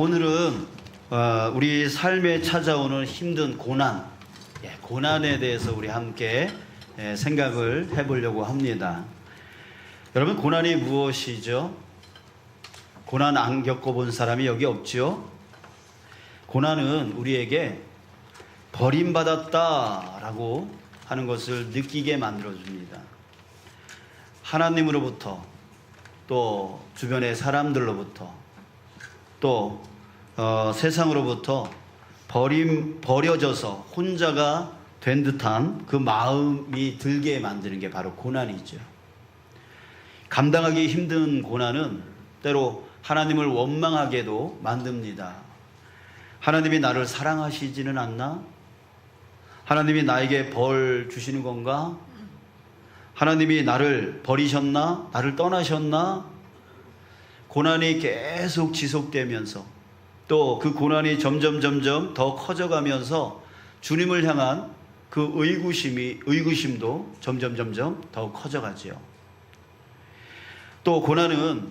오늘은 우리 삶에 찾아오는 힘든 고난, 고난에 대해서 우리 함께 생각을 해보려고 합니다. 여러분, 고난이 무엇이죠? 고난 안 겪어본 사람이 여기 없죠? 고난은 우리에게 버림받았다라고 하는 것을 느끼게 만들어줍니다. 하나님으로부터, 또 주변의 사람들로부터, 또 세상으로부터 버려져서 혼자가 된 듯한 그 마음이 들게 만드는 게 바로 고난이죠. 감당하기 힘든 고난은 때로 하나님을 원망하게도 만듭니다. 하나님이 나를 사랑하시지는 않나? 하나님이 나에게 벌 주시는 건가? 하나님이 나를 버리셨나? 나를 떠나셨나? 고난이 계속 지속되면서 또 그 고난이 점점 더 커져가면서 주님을 향한 그 의구심도 점점 더 커져가지요. 또 고난은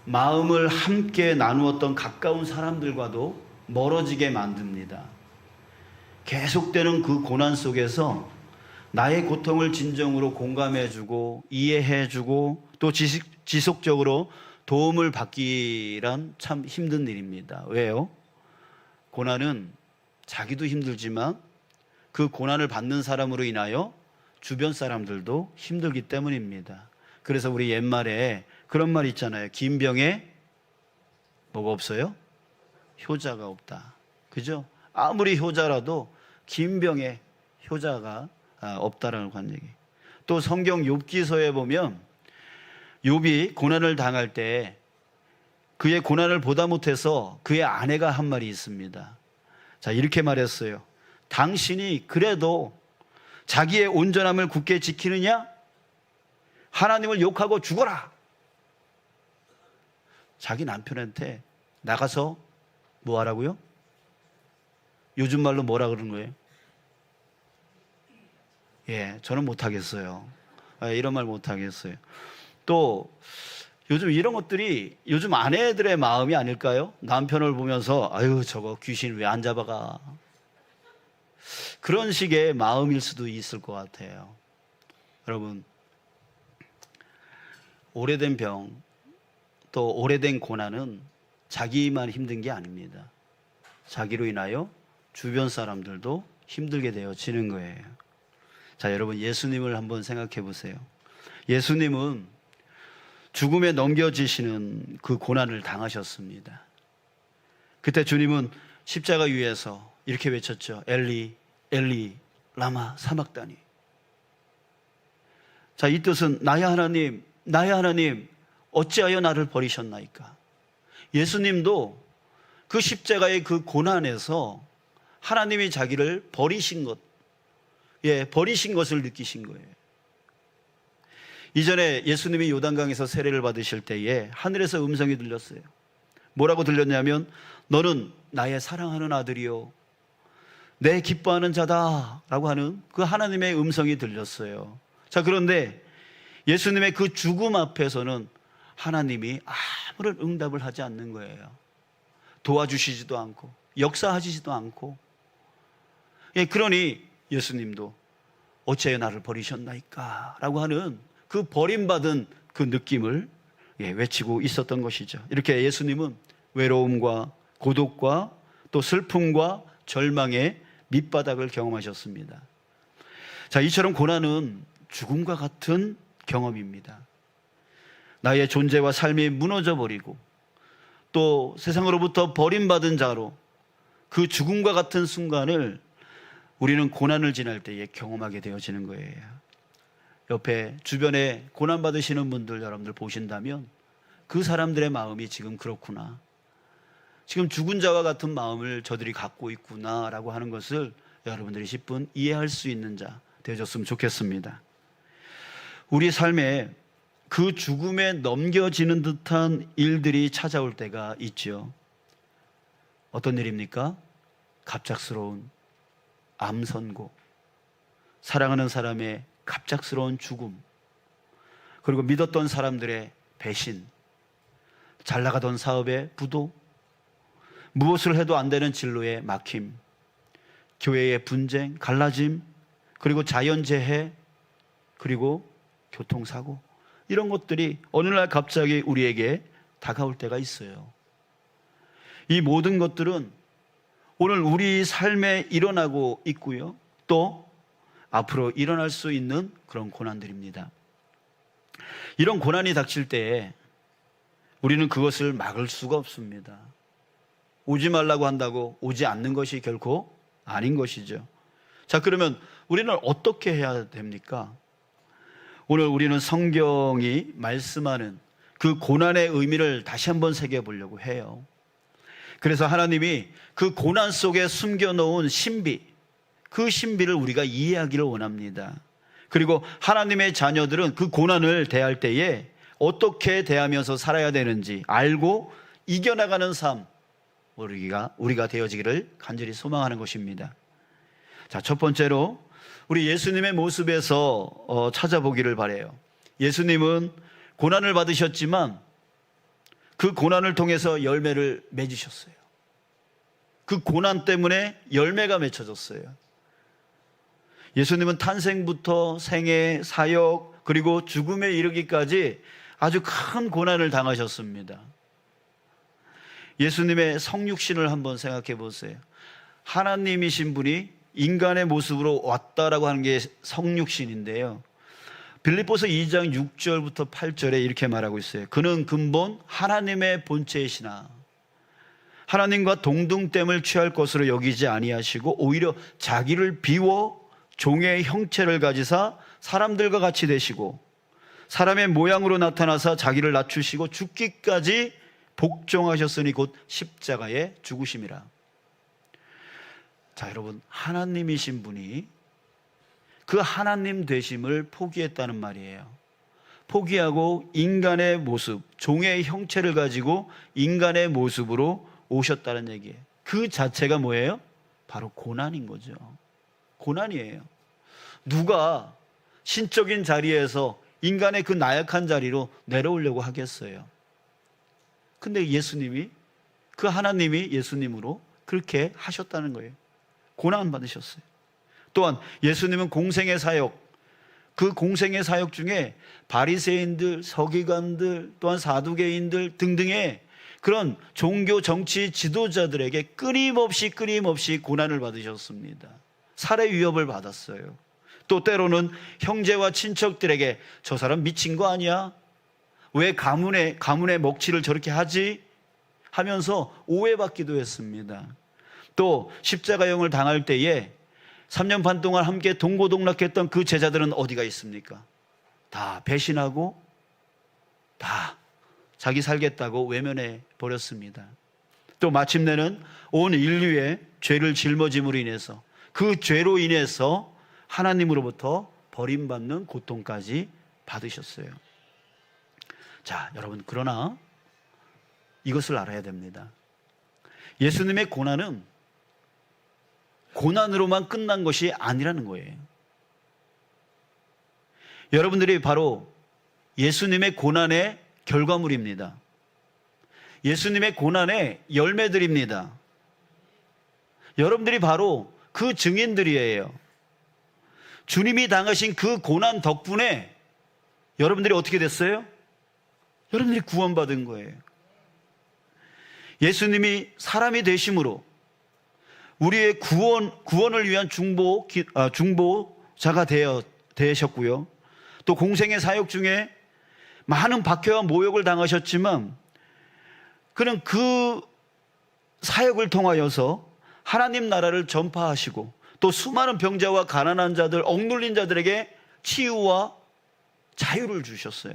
마음을 함께 나누었던 가까운 사람들과도 멀어지게 만듭니다. 계속되는 그 고난 속에서 나의 고통을 진정으로 공감해주고 이해해주고 또 지속적으로 도움을 받기란 참 힘든 일입니다. 왜요? 고난은 자기도 힘들지만 그 고난을 받는 사람으로 인하여 주변 사람들도 힘들기 때문입니다. 그래서 우리 옛말에 그런 말 있잖아요. 긴 병에 뭐가 없어요? 효자가 없다. 그죠? 아무리 효자라도 긴 병에 효자가 없다라는 한 얘기. 또 성경 욥기서에 보면 욥이 고난을 당할 때 그의 고난을 보다 못해서 그의 아내가 한 말이 있습니다. 자, 이렇게 말했어요. 당신이 그래도 자기의 온전함을 굳게 지키느냐? 하나님을 욕하고 죽어라. 자기 남편한테 나가서 뭐 하라고요? 요즘 말로 뭐라 그러는 거예요? 저는 못하겠어요. 이런 말 못하겠어요. 또 요즘 이런 것들이 요즘 아내들의 마음이 아닐까요? 남편을 보면서 아유 저거 귀신 왜 안 잡아가? 그런 식의 마음일 수도 있을 것 같아요. 여러분, 오래된 병, 또 오래된 고난은 자기만 힘든 게 아닙니다. 자기로 인하여 주변 사람들도 힘들게 되어지는 거예요. 자, 여러분, 예수님을 한번 생각해 보세요. 예수님은 죽음에 넘겨지시는 그 고난을 당하셨습니다. 그때 주님은 십자가 위에서 이렇게 외쳤죠. 엘리, 엘리, 라마 사막다니. 자, 이 뜻은 나의 하나님, 어찌하여 나를 버리셨나이까? 예수님도 그 십자가의 그 고난에서 하나님이 자기를 버리신 것을 느끼신 거예요. 이전에 예수님이 요단강에서 세례를 받으실 때에 하늘에서 음성이 들렸어요. 뭐라고 들렸냐면 너는 나의 사랑하는 아들이요 내 기뻐하는 자다 라고 하는 그 하나님의 음성이 들렸어요. 자, 그런데 예수님의 그 죽음 앞에서는 하나님이 아무런 응답을 하지 않는 거예요. 도와주시지도 않고 역사하시지도 않고. 그러니 예수님도 어찌하여 나를 버리셨나이까 라고 하는 그 버림받은 그 느낌을 외치고 있었던 것이죠. 이렇게 예수님은 외로움과 고독과 또 슬픔과 절망의 밑바닥을 경험하셨습니다. 자, 이처럼 고난은 죽음과 같은 경험입니다. 나의 존재와 삶이 무너져버리고 또 세상으로부터 버림받은 자로 그 죽음과 같은 순간을 우리는 고난을 지날 때에 경험하게 되어지는 거예요. 옆에 주변에 고난받으시는 분들 여러분들 보신다면 그 사람들의 마음이 지금 그렇구나, 지금 죽은 자와 같은 마음을 저들이 갖고 있구나 라고 하는 것을 여러분들이 10분 이해할 수 있는 자 되어졌으면 좋겠습니다. 우리 삶에 그 죽음에 넘겨지는 듯한 일들이 찾아올 때가 있죠. 어떤 일입니까? 갑작스러운 암 선고, 사랑하는 사람의 갑작스러운 죽음, 그리고 믿었던 사람들의 배신, 잘 나가던 사업의 부도, 무엇을 해도 안 되는 진로의 막힘, 교회의 분쟁, 갈라짐, 그리고 자연재해, 그리고 교통사고, 이런 것들이 어느 날 갑자기 우리에게 다가올 때가 있어요. 이 모든 것들은 오늘 우리 삶에 일어나고 있고요, 또 앞으로 일어날 수 있는 그런 고난들입니다. 이런 고난이 닥칠 때에 우리는 그것을 막을 수가 없습니다. 오지 말라고 한다고 오지 않는 것이 결코 아닌 것이죠. 자, 그러면 우리는 어떻게 해야 됩니까? 오늘 우리는 성경이 말씀하는 그 고난의 의미를 다시 한번 새겨보려고 해요. 그래서 하나님이 그 고난 속에 숨겨놓은 신비, 그 신비를 우리가 이해하기를 원합니다. 그리고 하나님의 자녀들은 그 고난을 대할 때에 어떻게 대하면서 살아야 되는지 알고 이겨나가는 삶, 우리가 되어지기를 간절히 소망하는 것입니다. 자, 첫 번째로 우리 예수님의 모습에서 찾아보기를 바라요. 예수님은 고난을 받으셨지만 그 고난을 통해서 열매를 맺으셨어요. 그 고난 때문에 열매가 맺혀졌어요. 예수님은 탄생부터 생애, 사역, 그리고 죽음에 이르기까지 아주 큰 고난을 당하셨습니다. 예수님의 성육신을 한번 생각해 보세요. 하나님이신 분이 인간의 모습으로 왔다라고 하는 게 성육신인데요. 빌립보서 2장 6절부터 8절에 이렇게 말하고 있어요. 그는 근본 하나님의 본체이시나 하나님과 동등됨을 취할 것으로 여기지 아니하시고 오히려 자기를 비워 종의 형체를 가지사 사람들과 같이 되시고 사람의 모양으로 나타나사 자기를 낮추시고 죽기까지 복종하셨으니 곧 십자가에 죽으심이라. 자, 여러분, 하나님이신 분이 그 하나님 되심을 포기했다는 말이에요. 포기하고 인간의 모습, 종의 형체를 가지고 인간의 모습으로 오셨다는 얘기예요. 그 자체가 뭐예요? 바로 고난인 거죠. 고난이에요. 누가 신적인 자리에서 인간의 그 나약한 자리로 내려오려고 하겠어요? 근데 예수님이, 그 하나님이 예수님으로 그렇게 하셨다는 거예요. 고난 받으셨어요. 또한 예수님은 공생의 사역, 그 공생의 사역 중에 바리새인들, 서기관들, 또한 사두개인들 등등의 그런 종교 정치 지도자들에게 끊임없이 고난을 받으셨습니다. 살해 위협을 받았어요. 또 때로는 형제와 친척들에게 저 사람 미친 거 아니야? 왜 가문의 먹칠을 저렇게 하지? 하면서 오해받기도 했습니다. 또 십자가형을 당할 때에 3년 반 동안 함께 동고동락했던 그 제자들은 어디가 있습니까? 다 배신하고 다 자기 살겠다고 외면해 버렸습니다. 또 마침내는 온 인류의 죄를 짊어짐으로 인해서 그 죄로 인해서 하나님으로부터 버림받는 고통까지 받으셨어요. 자, 여러분, 그러나 이것을 알아야 됩니다. 예수님의 고난은 고난으로만 끝난 것이 아니라는 거예요. 여러분들이 바로 예수님의 고난의 결과물입니다. 예수님의 고난의 열매들입니다. 여러분들이 바로 그 증인들이에요. 주님이 당하신 그 고난 덕분에 여러분들이 어떻게 됐어요? 여러분들이 구원받은 거예요. 예수님이 사람이 되심으로 우리의 구원을 위한 중보자가 되셨고요. 또 공생의 사역 중에 많은 박해와 모욕을 당하셨지만 그는 그 사역을 통하여서 하나님 나라를 전파하시고 또 수많은 병자와 가난한 자들, 억눌린 자들에게 치유와 자유를 주셨어요.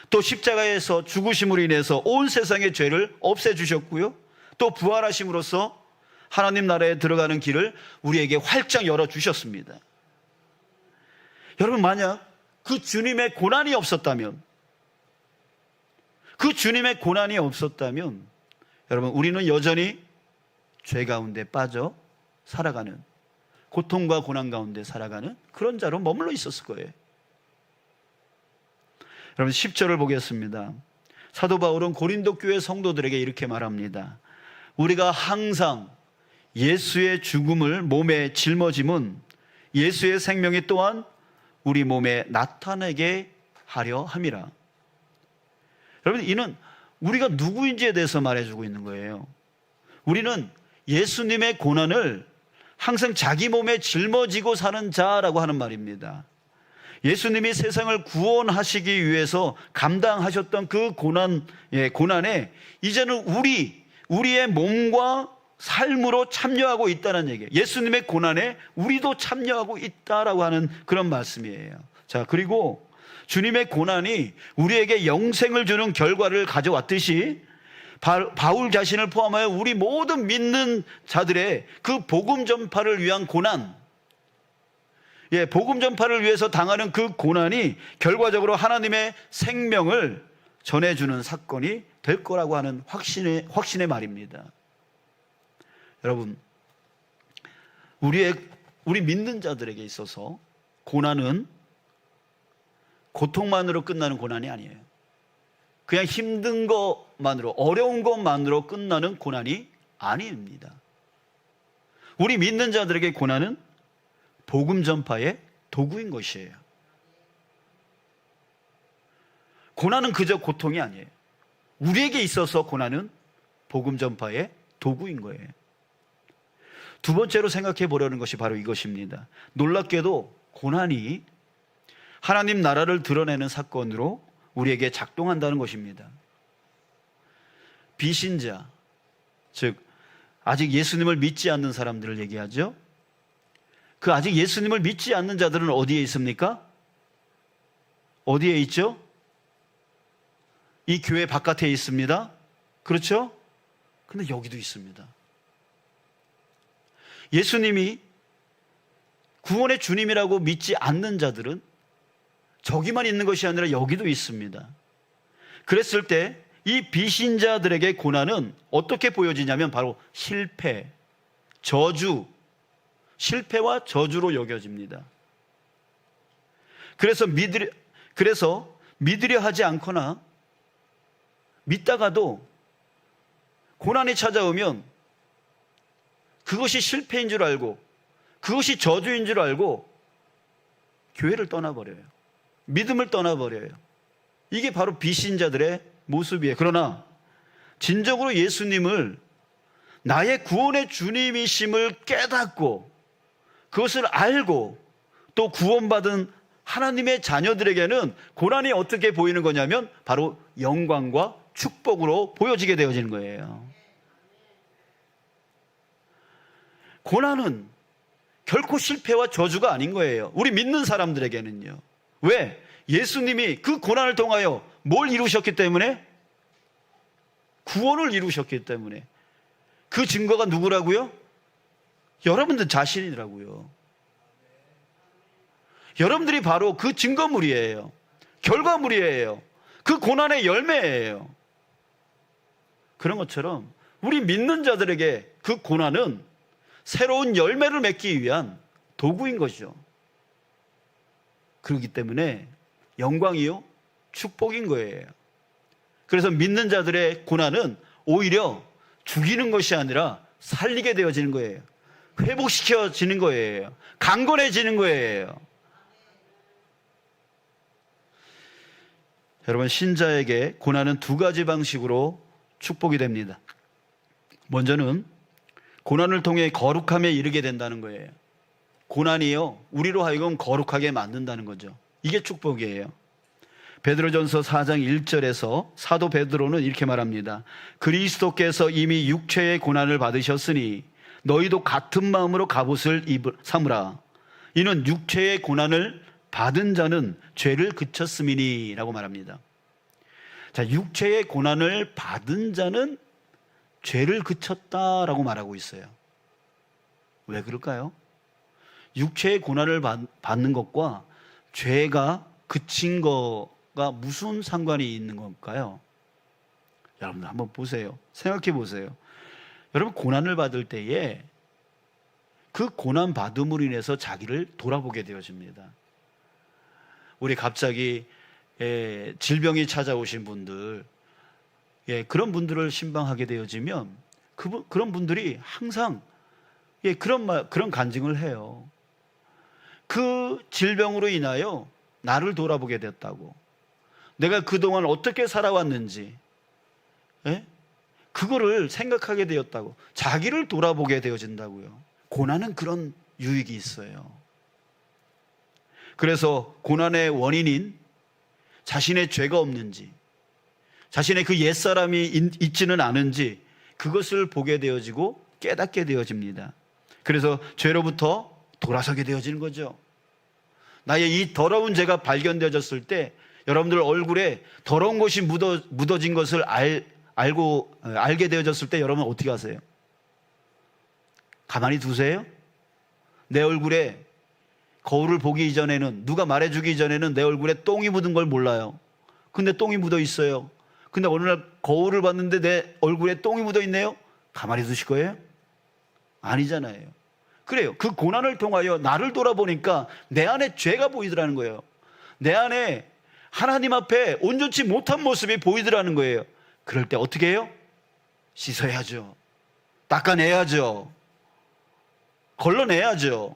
또 십자가에서 죽으심으로 인해서 온 세상의 죄를 없애주셨고요. 또 부활하심으로써 하나님 나라에 들어가는 길을 우리에게 활짝 열어주셨습니다. 여러분, 만약 그 주님의 고난이 없었다면, 여러분, 우리는 여전히 죄 가운데 빠져 살아가는, 고통과 고난 가운데 살아가는 그런 자로 머물러 있었을 거예요. 여러분, 10절을 보겠습니다. 사도 바울은 고린도 교회 성도들에게 이렇게 말합니다. 우리가 항상 예수의 죽음을 몸에 짊어짐은 예수의 생명이 또한 우리 몸에 나타내게 하려 함이라. 여러분, 이는 우리가 누구인지에 대해서 말해주고 있는 거예요. 우리는 예수님의 고난을 항상 자기 몸에 짊어지고 사는 자라고 하는 말입니다. 예수님이 세상을 구원하시기 위해서 감당하셨던 그 고난에 이제는 우리의 몸과 삶으로 참여하고 있다는 얘기예요. 예수님의 고난에 우리도 참여하고 있다라고 하는 그런 말씀이에요. 자, 그리고 주님의 고난이 우리에게 영생을 주는 결과를 가져왔듯이 바울 자신을 포함하여 우리 모든 믿는 자들의 그 복음 전파를 위한 고난, 복음 전파를 위해서 당하는 그 고난이 결과적으로 하나님의 생명을 전해주는 사건이 될 거라고 하는 확신의 말입니다. 여러분, 우리 믿는 자들에게 있어서 고난은 고통만으로 끝나는 고난이 아니에요. 그냥 힘든 것만으로, 어려운 것만으로 끝나는 고난이 아닙니다. 우리 믿는 자들에게 고난은 복음 전파의 도구인 것이에요. 고난은 그저 고통이 아니에요. 우리에게 있어서 고난은 복음 전파의 도구인 거예요. 두 번째로 생각해 보려는 것이 바로 이것입니다. 놀랍게도 고난이 하나님 나라를 드러내는 사건으로 우리에게 작동한다는 것입니다. 비신자, 즉 아직 예수님을 믿지 않는 사람들을 얘기하죠. 그 아직 예수님을 믿지 않는 자들은 어디에 있습니까? 어디에 있죠? 이 교회 바깥에 있습니다. 그렇죠? 근데 여기도 있습니다. 예수님이 구원의 주님이라고 믿지 않는 자들은 저기만 있는 것이 아니라 여기도 있습니다. 그랬을 때 이 비신자들에게 고난은 어떻게 보여지냐면 바로 실패와 저주로 여겨집니다. 그래서 믿으려 하지 않거나 믿다가도 고난이 찾아오면 그것이 실패인 줄 알고 그것이 저주인 줄 알고 교회를 떠나버려요. 믿음을 떠나버려요. 이게 바로 비신자들의 모습이에요. 그러나 진정으로 예수님을 나의 구원의 주님이심을 깨닫고 그것을 알고 또 구원받은 하나님의 자녀들에게는 고난이 어떻게 보이는 거냐면 바로 영광과 축복으로 보여지게 되어지는 거예요. 고난은 결코 실패와 저주가 아닌 거예요. 우리 믿는 사람들에게는요. 왜? 예수님이 그 고난을 통하여 뭘 이루셨기 때문에? 구원을 이루셨기 때문에. 그 증거가 누구라고요? 여러분들 자신이라고요. 여러분들이 바로 그 증거물이에요. 결과물이에요. 그 고난의 열매예요. 그런 것처럼 우리 믿는 자들에게 그 고난은 새로운 열매를 맺기 위한 도구인 것이죠. 그렇기 때문에 영광이요, 축복인 거예요. 그래서 믿는 자들의 고난은 오히려 죽이는 것이 아니라 살리게 되어지는 거예요. 회복시켜지는 거예요. 강건해지는 거예요. 여러분, 신자에게 고난은 두 가지 방식으로 축복이 됩니다. 먼저는 고난을 통해 거룩함에 이르게 된다는 거예요. 고난이요, 우리로 하여금 거룩하게 만든다는 거죠. 이게 축복이에요. 베드로전서 4장 1절에서 사도 베드로는 이렇게 말합니다. 그리스도께서 이미 육체의 고난을 받으셨으니 너희도 같은 마음으로 갑옷을 삼으라. 이는 육체의 고난을 받은 자는 죄를 그쳤음이니 라고 말합니다. 자, 육체의 고난을 받은 자는 죄를 그쳤다라고 말하고 있어요. 왜 그럴까요? 육체의 고난을 받는 것과 죄가 그친 거가 무슨 상관이 있는 걸까요? 여러분들 한번 보세요. 생각해 보세요. 여러분, 고난을 받을 때에 그 고난 받음으로 인해서 자기를 돌아보게 되어집니다. 우리 갑자기 질병이 찾아오신 분들, 그런 분들을 신방하게 되어지면 그런 분들이 항상 그런 간증을 해요. 그 질병으로 인하여 나를 돌아보게 됐다고. 내가 그동안 어떻게 살아왔는지, 예? 그거를 생각하게 되었다고. 자기를 돌아보게 되어진다고요. 고난은 그런 유익이 있어요. 그래서 고난의 원인인 자신의 죄가 없는지, 자신의 그 옛사람이 있지는 않은지 그것을 보게 되어지고 깨닫게 되어집니다. 그래서 죄로부터 돌아서게 되어지는 거죠. 나의 이 더러운 죄가 발견되어졌을 때 여러분들 얼굴에 더러운 것이 묻어진 것을 알게 되어졌을 때 여러분 어떻게 하세요? 가만히 두세요? 내 얼굴에 거울을 보기 이전에는, 누가 말해주기 이전에는 내 얼굴에 똥이 묻은 걸 몰라요. 근데 똥이 묻어 있어요. 근데 어느 날 거울을 봤는데 내 얼굴에 똥이 묻어 있네요? 가만히 두실 거예요? 아니잖아요. 그래요. 그 고난을 통하여 나를 돌아보니까 내 안에 죄가 보이더라는 거예요. 내 안에 하나님 앞에 온전치 못한 모습이 보이더라는 거예요. 그럴 때 어떻게 해요? 씻어야죠. 닦아내야죠. 걸러내야죠.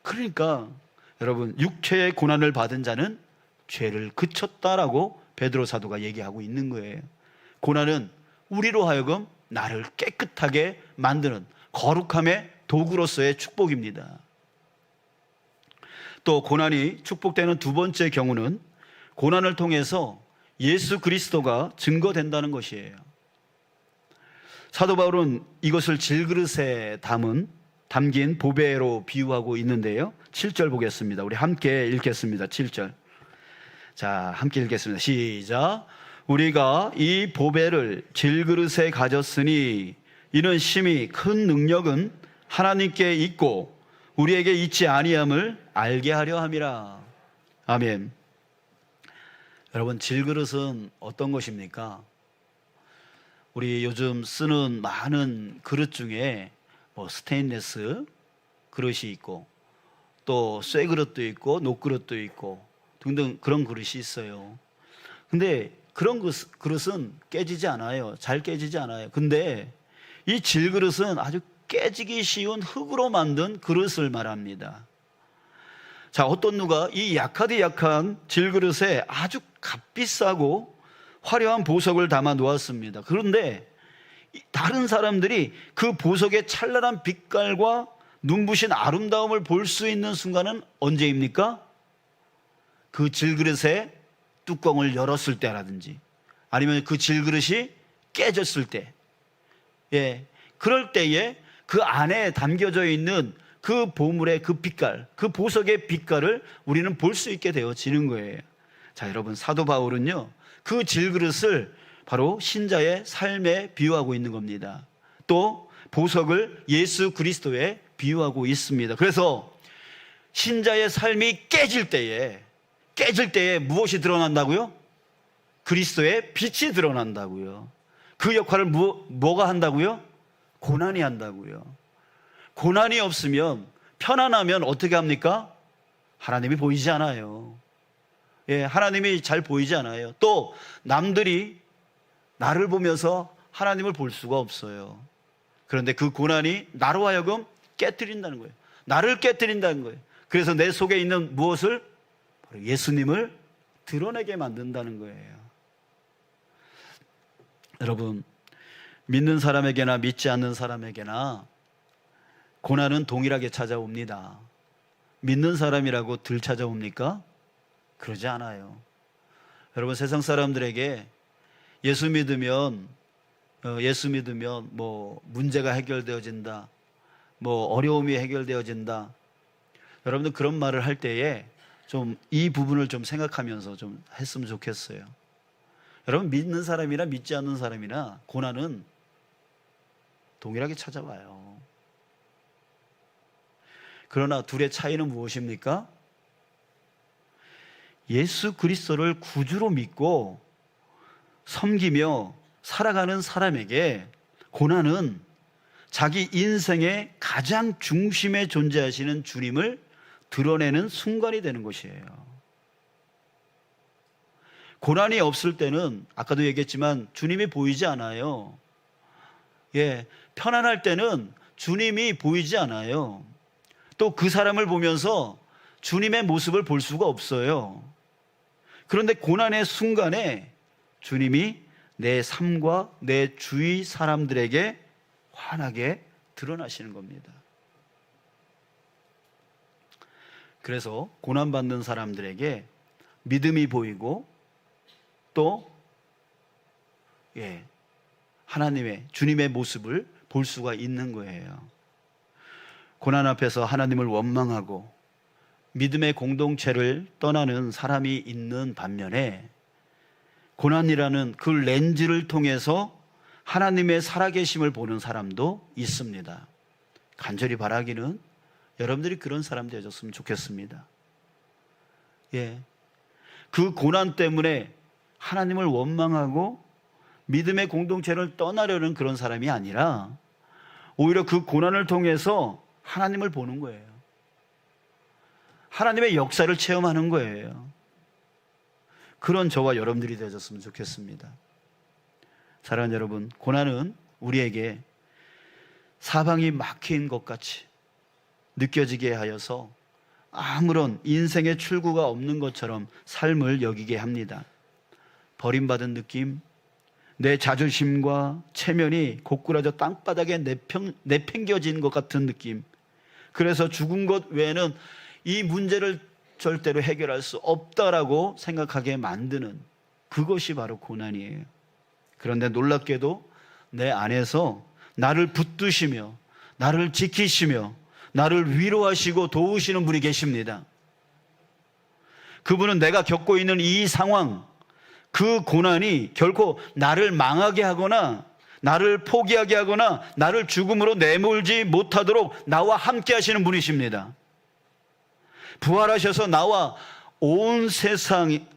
그러니까 여러분, 육체의 고난을 받은 자는 죄를 그쳤다라고 베드로 사도가 얘기하고 있는 거예요. 고난은 우리로 하여금 나를 깨끗하게 만드는 거룩함의 도구로서의 축복입니다. 또 고난이 축복되는 두 번째 경우는 고난을 통해서 예수 그리스도가 증거된다는 것이에요. 사도 바울은 이것을 질그릇에 담긴 보배로 비유하고 있는데요. 7절 보겠습니다. 우리 함께 읽겠습니다. 7절. 자, 함께 읽겠습니다. 시작. 우리가 이 보배를 질그릇에 가졌으니 이는 심히 큰 능력은 하나님께 있고 우리에게 있지 아니함을 알게 하려 함이라. 아멘. 여러분, 질그릇은 어떤 것입니까? 우리 요즘 쓰는 많은 그릇 중에 스테인리스 그릇이 있고 또 쇠 그릇도 있고 녹그릇도 있고 등등 그런 그릇이 있어요. 근데 그런 그릇은 깨지지 않아요. 잘 깨지지 않아요. 근데 이 질그릇은 아주 깨지기 쉬운 흙으로 만든 그릇을 말합니다. 자, 어떤 누가 이 약한 질그릇에 아주 값비싸고 화려한 보석을 담아 놓았습니다. 그런데 다른 사람들이 그 보석의 찬란한 빛깔과 눈부신 아름다움을 볼 수 있는 순간은 언제입니까? 그 질그릇의 뚜껑을 열었을 때라든지 아니면 그 질그릇이 깨졌을 때, 그럴 때에 그 안에 담겨져 있는 그 보물의 그 빛깔, 그 보석의 빛깔을 우리는 볼 수 있게 되어지는 거예요. 자, 여러분, 사도 바울은요, 그 질그릇을 바로 신자의 삶에 비유하고 있는 겁니다. 또 보석을 예수 그리스도에 비유하고 있습니다. 그래서 신자의 삶이 깨질 때에 무엇이 드러난다고요? 그리스도의 빛이 드러난다고요. 그 역할을 뭐가 한다고요? 고난이 한다고요. 고난이 없으면, 편안하면 어떻게 합니까? 하나님이 보이지 않아요. 하나님이 잘 보이지 않아요. 또 남들이 나를 보면서 하나님을 볼 수가 없어요. 그런데 그 고난이 나로 하여금 깨트린다는 거예요. 나를 깨트린다는 거예요. 그래서 내 속에 있는 무엇을? 바로 예수님을 드러내게 만든다는 거예요. 여러분, 믿는 사람에게나 믿지 않는 사람에게나 고난은 동일하게 찾아옵니다. 믿는 사람이라고 덜 찾아옵니까? 그러지 않아요. 여러분, 세상 사람들에게 예수 믿으면 문제가 해결되어진다, 어려움이 해결되어진다. 여러분들 그런 말을 할 때에 좀 이 부분을 좀 생각하면서 좀 했으면 좋겠어요. 여러분, 믿는 사람이나 믿지 않는 사람이나 고난은 동일하게 찾아와요. 그러나 둘의 차이는 무엇입니까? 예수 그리스도를 구주로 믿고 섬기며 살아가는 사람에게 고난은 자기 인생의 가장 중심에 존재하시는 주님을 드러내는 순간이 되는 것이에요. 고난이 없을 때는 아까도 얘기했지만 주님이 보이지 않아요. 편안할 때는 주님이 보이지 않아요. 또 그 사람을 보면서 주님의 모습을 볼 수가 없어요. 그런데 고난의 순간에 주님이 내 삶과 내 주위 사람들에게 환하게 드러나시는 겁니다. 그래서 고난받는 사람들에게 믿음이 보이고 또 하나님의 주님의 모습을 볼 수가 있는 거예요. 고난 앞에서 하나님을 원망하고 믿음의 공동체를 떠나는 사람이 있는 반면에 고난이라는 그 렌즈를 통해서 하나님의 살아계심을 보는 사람도 있습니다. 간절히 바라기는 여러분들이 그런 사람 되셨으면 좋겠습니다. 그 고난 때문에 하나님을 원망하고 믿음의 공동체를 떠나려는 그런 사람이 아니라 오히려 그 고난을 통해서 하나님을 보는 거예요. 하나님의 역사를 체험하는 거예요. 그런 저와 여러분들이 되셨으면 좋겠습니다. 사랑하는 여러분, 고난은 우리에게 사방이 막힌 것 같이 느껴지게 하여서 아무런 인생의 출구가 없는 것처럼 삶을 여기게 합니다. 버림받은 느낌, 내 자존심과 체면이 고꾸라져 땅바닥에 내팽겨진 것 같은 느낌, 그래서 죽은 것 외에는 이 문제를 절대로 해결할 수 없다라고 생각하게 만드는 그것이 바로 고난이에요. 그런데 놀랍게도 내 안에서 나를 붙드시며 나를 지키시며 나를 위로하시고 도우시는 분이 계십니다. 그분은 내가 겪고 있는 이 상황, 그 고난이 결코 나를 망하게 하거나 나를 포기하게 하거나 나를 죽음으로 내몰지 못하도록 나와 함께 하시는 분이십니다. 부활하셔서 나와 온 세상의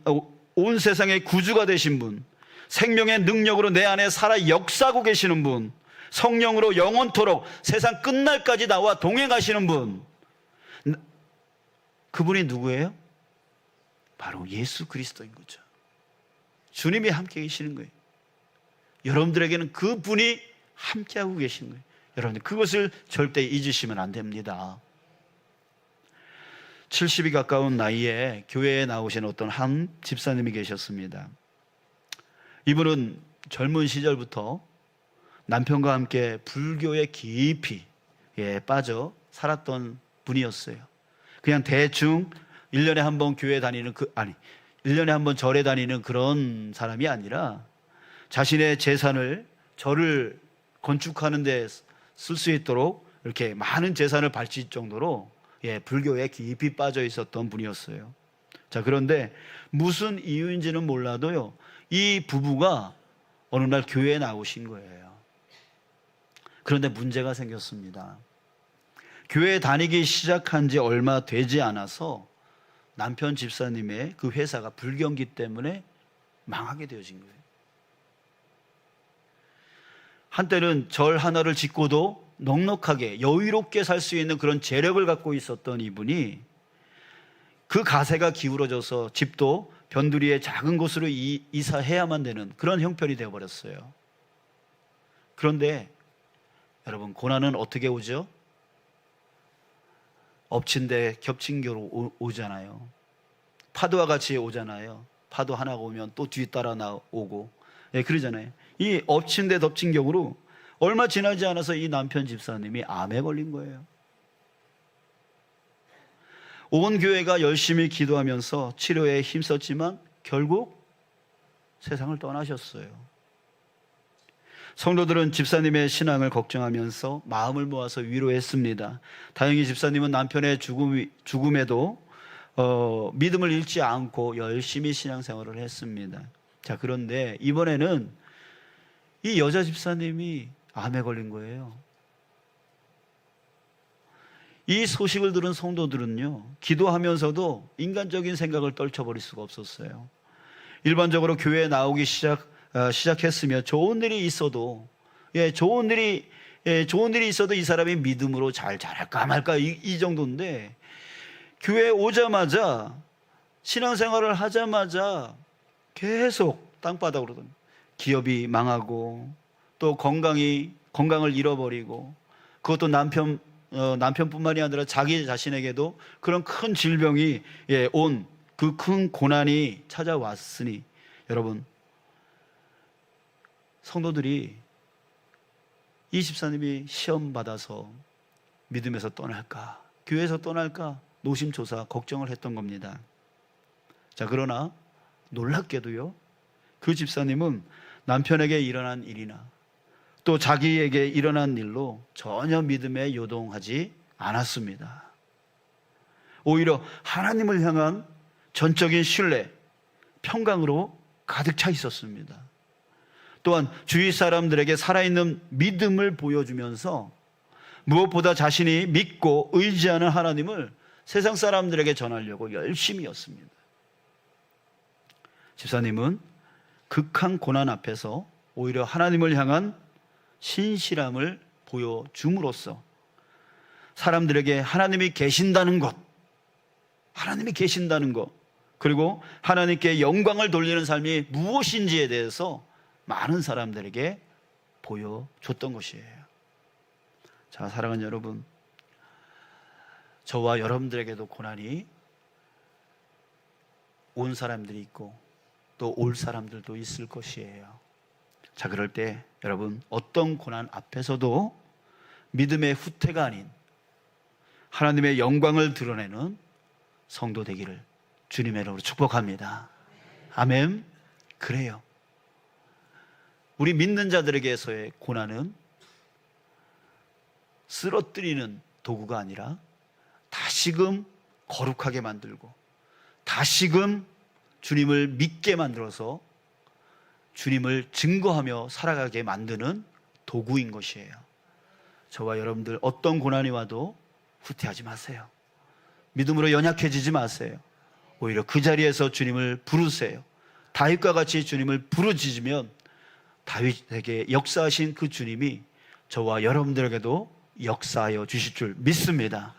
구주가 되신 분, 생명의 능력으로 내 안에 살아 역사하고 계시는 분, 성령으로 영원토록 세상 끝날까지 나와 동행하시는 분, 그분이 누구예요? 바로 예수 그리스도인 거죠. 주님이 함께 계시는 거예요. 여러분들에게는 그분이 함께하고 계신 거예요. 여러분들 그것을 절대 잊으시면 안 됩니다. 70이 가까운 나이에 교회에 나오신 어떤 한 집사님이 계셨습니다. 이분은 젊은 시절부터 남편과 함께 불교에 깊이 빠져 살았던 분이었어요. 그냥 대충 1년에 한 번 교회 다니는 1년에 한 번 절에 다니는 그런 사람이 아니라 자신의 재산을 절을 건축하는 데 쓸 수 있도록 이렇게 많은 재산을 바칠 정도로 불교에 깊이 빠져 있었던 분이었어요. 자, 그런데 무슨 이유인지는 몰라도요, 이 부부가 어느 날 교회에 나오신 거예요. 그런데 문제가 생겼습니다. 교회 다니기 시작한 지 얼마 되지 않아서 남편 집사님의 그 회사가 불경기 때문에 망하게 되어진 거예요. 한때는 절 하나를 짓고도 넉넉하게 여유롭게 살 수 있는 그런 재력을 갖고 있었던 이분이 그 가세가 기울어져서 집도 변두리의 작은 곳으로 이사해야만 되는 그런 형편이 되어버렸어요. 그런데 여러분, 고난은 어떻게 오죠? 엎친 데 겹친 겨로 오잖아요. 파도와 같이 오잖아요. 파도 하나가 오면 또 뒤따라 나오고 그러잖아요. 이 엎친 데 덮친 격으로 얼마 지나지 않아서 이 남편 집사님이 암에 걸린 거예요. 온 교회가 열심히 기도하면서 치료에 힘썼지만 결국 세상을 떠나셨어요. 성도들은 집사님의 신앙을 걱정하면서 마음을 모아서 위로했습니다. 다행히 집사님은 남편의 죽음에도 믿음을 잃지 않고 열심히 신앙생활을 했습니다. 자, 그런데 이번에는 이 여자 집사님이 암에 걸린 거예요. 이 소식을 들은 성도들은요, 기도하면서도 인간적인 생각을 떨쳐버릴 수가 없었어요. 일반적으로 교회에 나오기 시작했으며 좋은 일이 있어도 좋은 일이 있어도 이 사람이 믿음으로 잘 자랄까 말까 이 정도인데, 교회에 오자마자 신앙생활을 하자마자 계속 땅바닥으로 기업이 망하고 또 건강이 건강을 잃어버리고, 그것도 남편뿐만이 아니라 자기 자신에게도 그런 큰 질병이 온 그 큰 고난이 찾아왔으니, 여러분, 성도들이 이 집사님이 시험 받아서 믿음에서 떠날까, 교회에서 떠날까 노심초사 걱정을 했던 겁니다. 자, 그러나 놀랍게도요, 그 집사님은 남편에게 일어난 일이나 또 자기에게 일어난 일로 전혀 믿음에 요동하지 않았습니다. 오히려 하나님을 향한 전적인 신뢰, 평강으로 가득 차 있었습니다. 또한 주위 사람들에게 살아있는 믿음을 보여주면서 무엇보다 자신이 믿고 의지하는 하나님을 세상 사람들에게 전하려고 열심히 였습니다. 집사님은 극한 고난 앞에서 오히려 하나님을 향한 신실함을 보여줌으로써 사람들에게 하나님이 계신다는 것, 그리고 하나님께 영광을 돌리는 삶이 무엇인지에 대해서 많은 사람들에게 보여줬던 것이에요. 자, 사랑하는 여러분, 저와 여러분들에게도 고난이 온 사람들이 있고 또 올 사람들도 있을 것이에요. 자, 그럴 때 여러분, 어떤 고난 앞에서도 믿음의 후퇴가 아닌 하나님의 영광을 드러내는 성도 되기를 주님의 이름으로 축복합니다. 아멘. 그래요. 우리 믿는 자들에게서의 고난은 쓰러뜨리는 도구가 아니라 다시금 거룩하게 만들고 다시금 주님을 믿게 만들어서 주님을 증거하며 살아가게 만드는 도구인 것이에요. 저와 여러분들 어떤 고난이 와도 후퇴하지 마세요. 믿음으로 연약해지지 마세요. 오히려 그 자리에서 주님을 부르세요. 다윗과 같이 주님을 부르짖으면 다윗에게 역사하신 그 주님이 저와 여러분들에게도 역사하여 주실 줄 믿습니다.